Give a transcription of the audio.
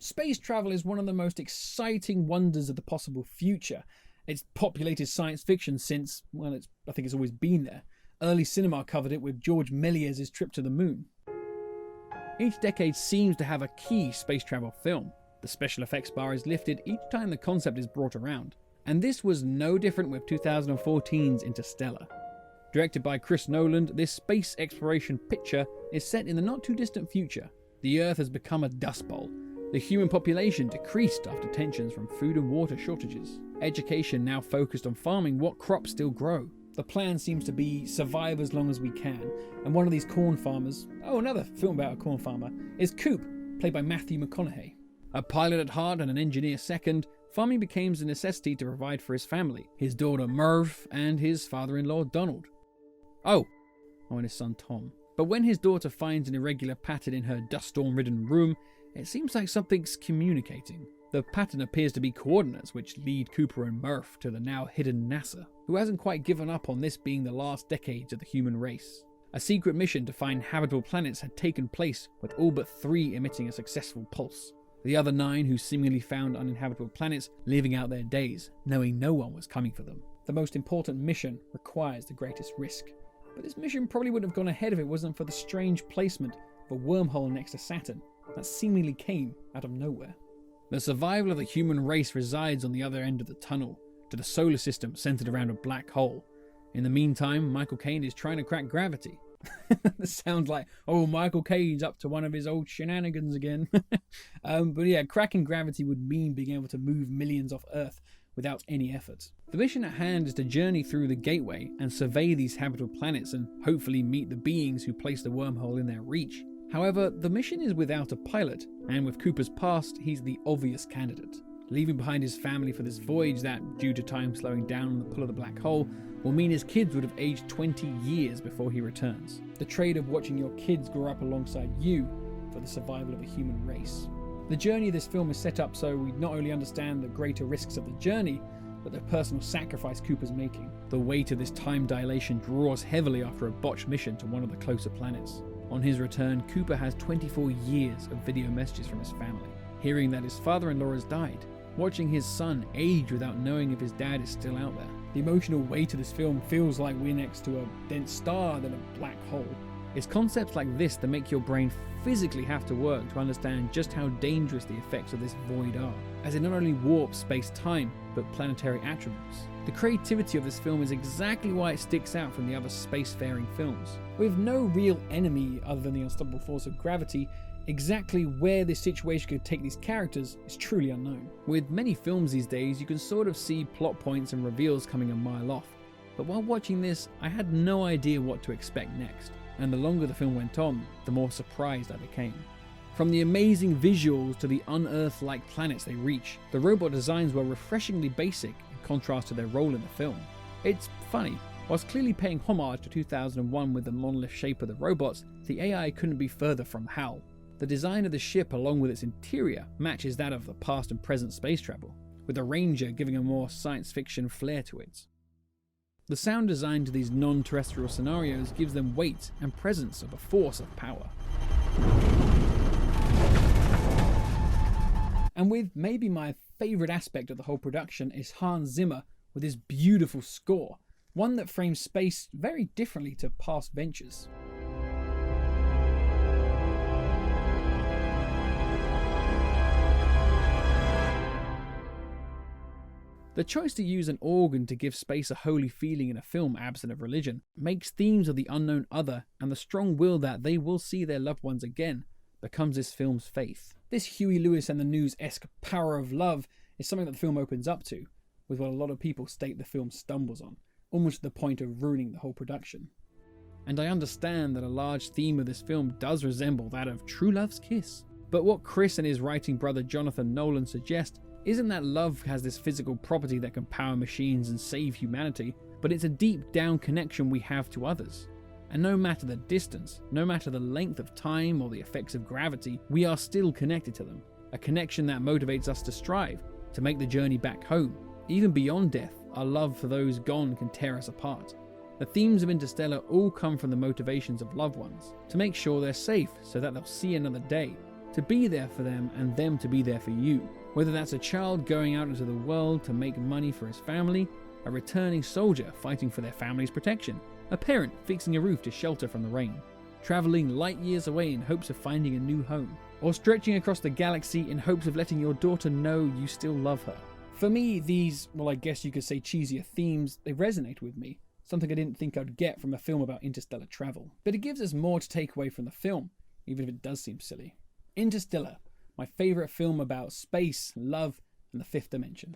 Space travel is one of the most exciting wonders of the possible future. It's populated science fiction since, well, I think it's always been there. Early cinema covered it with George Méliès' trip to the moon. Each decade seems to have a key space travel film. The special effects bar is lifted each time the concept is brought around. And this was no different with 2014's Interstellar. Directed by Chris Nolan, this space exploration picture is set in the not too distant future. The Earth has become a dust bowl. The human population decreased after tensions from food and water shortages. Education now focused on farming what crops still grow. The plan seems to be survive as long as we can, and one of these corn farmers, another film about a corn farmer, is Coop, played by Matthew McConaughey. A pilot at heart and an engineer second, farming becomes a necessity to provide for his family, his daughter Merv, and his father-in-law Donald. And his son Tom. But when his daughter finds an irregular pattern in her dust storm-ridden room, it seems like something's communicating. The pattern appears to be coordinates which lead Cooper and Murph to the now hidden NASA, who hasn't quite given up on this being the last decades of the human race. A secret mission to find habitable planets had taken place, with all but 3 emitting a successful pulse. The other 9 who seemingly found uninhabitable planets living out their days, knowing no one was coming for them. The most important mission requires the greatest risk. But this mission probably wouldn't have gone ahead if it wasn't for the strange placement of a wormhole next to Saturn that seemingly came out of nowhere. The survival of the human race resides on the other end of the tunnel, to the solar system centered around a black hole. In the meantime, Michael Caine is trying to crack gravity. This sounds like, Michael Caine's up to one of his old shenanigans again. But yeah, cracking gravity would mean being able to move millions off Earth without any effort. The mission at hand is to journey through the gateway and survey these habitable planets and hopefully meet the beings who place the wormhole in their reach. However, the mission is without a pilot, and with Cooper's past, he's the obvious candidate. Leaving behind his family for this voyage that, due to time slowing down on the pull of the black hole, will mean his kids would have aged 20 years before he returns. The trade of watching your kids grow up alongside you for the survival of the human race. The journey of this film is set up so we not only understand the greater risks of the journey, but the personal sacrifice Cooper's making. The weight of this time dilation draws heavily after a botched mission to one of the closer planets. On his return, Cooper has 24 years of video messages from his family, hearing that his father-in-law has died, watching his son age without knowing if his dad is still out there. The emotional weight of this film feels like we're next to a dense star than a black hole. It's concepts like this that make your brain physically have to work to understand just how dangerous the effects of this void are, as it not only warps space-time, but planetary attributes. The creativity of this film is exactly why it sticks out from the other spacefaring films. With no real enemy other than the unstoppable force of gravity, exactly where this situation could take these characters is truly unknown. With many films these days, you can sort of see plot points and reveals coming a mile off, but while watching this, I had no idea what to expect next. And the longer the film went on, the more surprised I became. From the amazing visuals to the unearth-like planets they reach, the robot designs were refreshingly basic in contrast to their role in the film. It's funny, whilst clearly paying homage to 2001 with the monolith shape of the robots, the AI couldn't be further from HAL. The design of the ship along with its interior matches that of the past and present space travel, with the Ranger giving a more science fiction flair to it. The sound design to these non-terrestrial scenarios gives them weight and presence of a force of power. And with maybe my favourite aspect of the whole production is Hans Zimmer with his beautiful score, one that frames space very differently to past ventures. The choice to use an organ to give space a holy feeling in a film absent of religion makes themes of the unknown other and the strong will that they will see their loved ones again becomes this film's faith. This Huey Lewis and the News-esque power of love is something that the film opens up to, with what a lot of people state the film stumbles on, almost to the point of ruining the whole production. And I understand that a large theme of this film does resemble that of true love's kiss. But what Chris and his writing brother Jonathan Nolan suggest isn't that love has this physical property that can power machines and save humanity, but it's a deep down connection we have to others. And no matter the distance, no matter the length of time or the effects of gravity, we are still connected to them. A connection that motivates us to strive, to make the journey back home. Even beyond death, our love for those gone can tear us apart. The themes of Interstellar all come from the motivations of loved ones, to make sure they're safe so that they'll see another day, to be there for them and them to be there for you. Whether that's a child going out into the world to make money for his family, a returning soldier fighting for their family's protection, a parent fixing a roof to shelter from the rain, travelling light years away in hopes of finding a new home, or stretching across the galaxy in hopes of letting your daughter know you still love her. For me, these, well, I guess you could say cheesier themes, they resonate with me. Something I didn't think I'd get from a film about interstellar travel. But it gives us more to take away from the film, even if it does seem silly. Interstellar, my favourite film about space, love, and the fifth dimension.